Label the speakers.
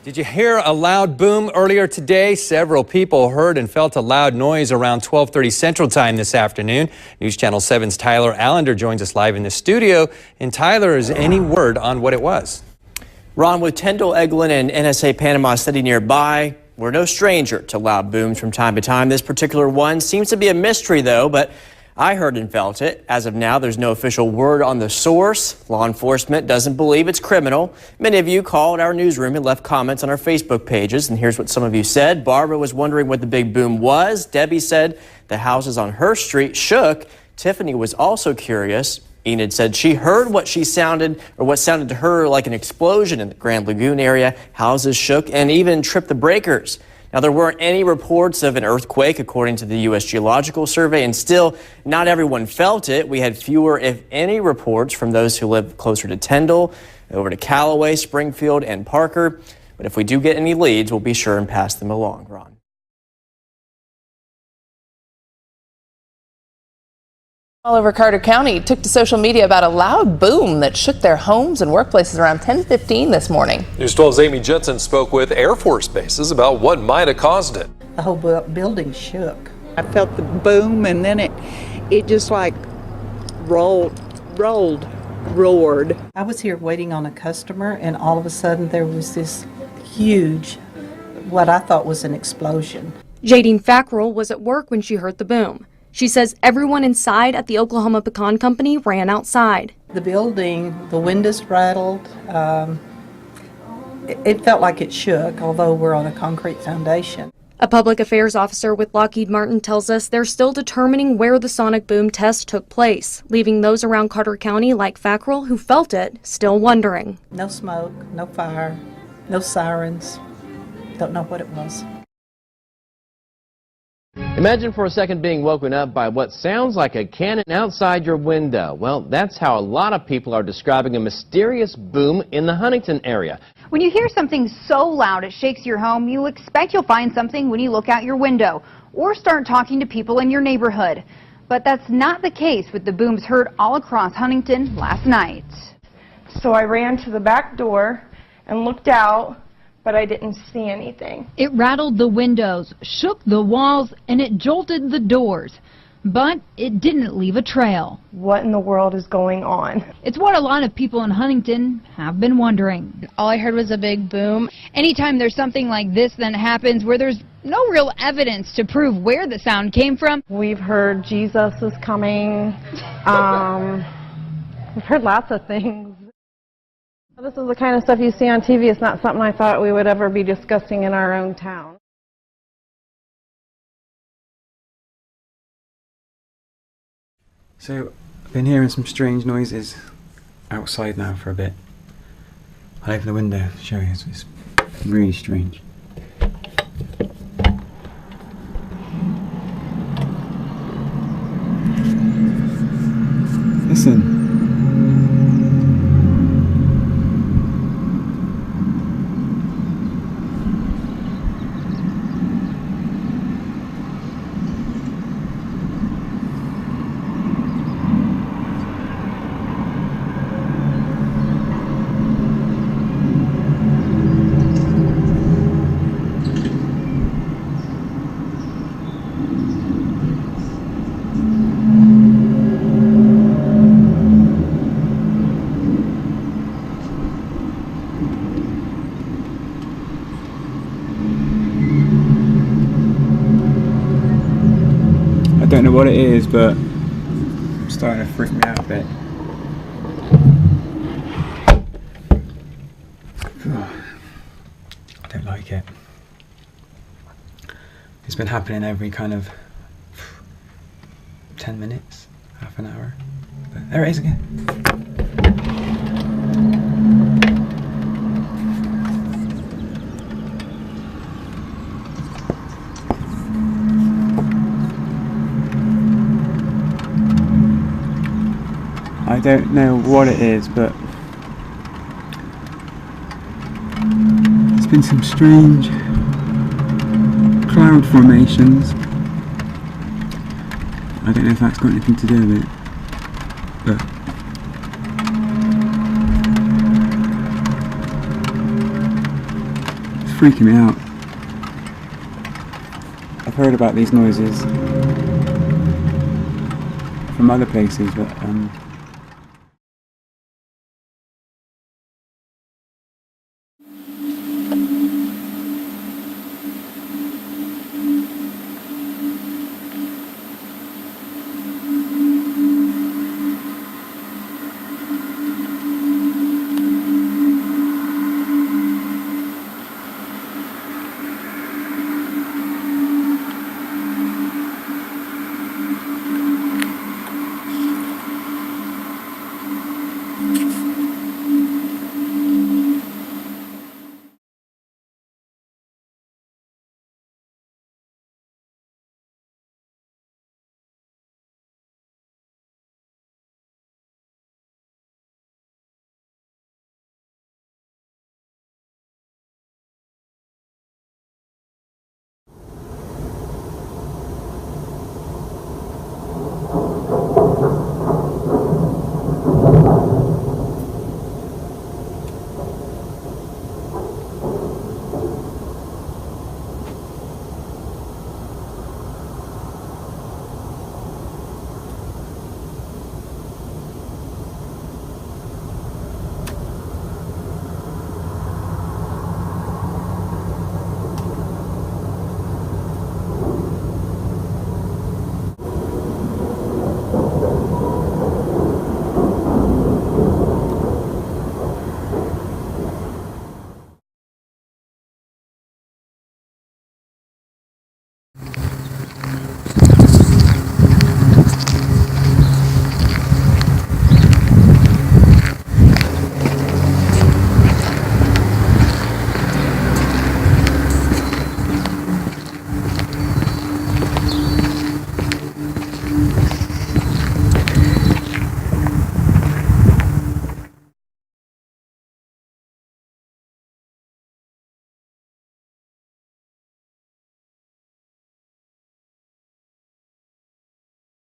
Speaker 1: Did you hear a loud boom earlier today? Several people heard and felt a loud noise around 12:30 Central Time this afternoon. News Channel 7's Tyler Allender joins us live in the studio. And Tyler, is any word on what it was?
Speaker 2: Ron, with Tyndall, Eglin, and NSA Panama City nearby, we're no stranger to loud booms from time to time. This particular one seems to be a mystery, though, but I heard and felt it. As of now, there's no official word on the source. Law enforcement doesn't believe it's criminal. Many of you called our newsroom and left comments on our Facebook pages, and here's what some of you said. Barbara was wondering what the big boom was. Debbie said the houses on her street shook. Tiffany was also curious. Enid said she heard what sounded to her like an explosion in the Grand Lagoon area. Houses shook and even tripped the breakers. Now, there weren't any reports of an earthquake, according to the U.S. Geological Survey, and still, not everyone felt it. We had fewer, if any, reports from those who live closer to Tyndall, over to Callaway, Springfield, and Parker. But if we do get any leads, we'll be sure and pass them along, Ron.
Speaker 3: All over Carter County took to social media about a loud boom that shook their homes and workplaces around 10:15 this morning.
Speaker 4: News 12's Amy Jensen spoke with Air Force bases about what might have caused it.
Speaker 5: The whole building shook. I felt the boom, and then it just like roared. I was here waiting on a customer, and all of a sudden there was this huge, what I thought was an explosion.
Speaker 6: Jadine Fackrell was at work when she heard the boom. She says everyone inside at the Oklahoma Pecan Company ran outside.
Speaker 5: The building, the windows rattled. It felt like it shook, although we're on a concrete foundation.
Speaker 6: A public affairs officer with Lockheed Martin tells us they're still determining where the sonic boom test took place, leaving those around Carter County like Fackrell who felt it still wondering.
Speaker 5: No smoke, no fire, no sirens. Don't know what it was.
Speaker 7: Imagine for a second being woken up by what sounds like a cannon outside your window. Well, that's how a lot of people are describing a mysterious boom in the Huntington area.
Speaker 8: When you hear something so loud it shakes your home, you expect you'll find something when you look out your window or start talking to people in your neighborhood. But that's not the case with the booms heard all across Huntington last night.
Speaker 9: So I ran to the back door and looked out, but I didn't see anything.
Speaker 10: It rattled the windows, shook the walls, and it jolted the doors. But it didn't leave a trail.
Speaker 9: What in the world is going on?
Speaker 10: It's what a lot of people in Huntington have been wondering.
Speaker 11: All I heard was a big boom. Anytime there's something like this that happens where there's no real evidence to prove where the sound came from.
Speaker 9: We've heard Jesus is coming. We've heard lots of things. This is the kind of stuff you see on TV. It's not something I thought we would ever be discussing in our own town.
Speaker 12: So, I've been hearing some strange noises outside now for a bit. I'll open the window to show you. It's really strange. Listen. I don't know what it is, but it's starting to freak me out a bit. I don't like it. It's been happening every kind of 10 minutes, half an hour. But there it is again. I don't know what it is, but there's been some strange cloud formations. I don't know if that's got anything to do with it, but freaking me out. I've heard about these noises from other places, but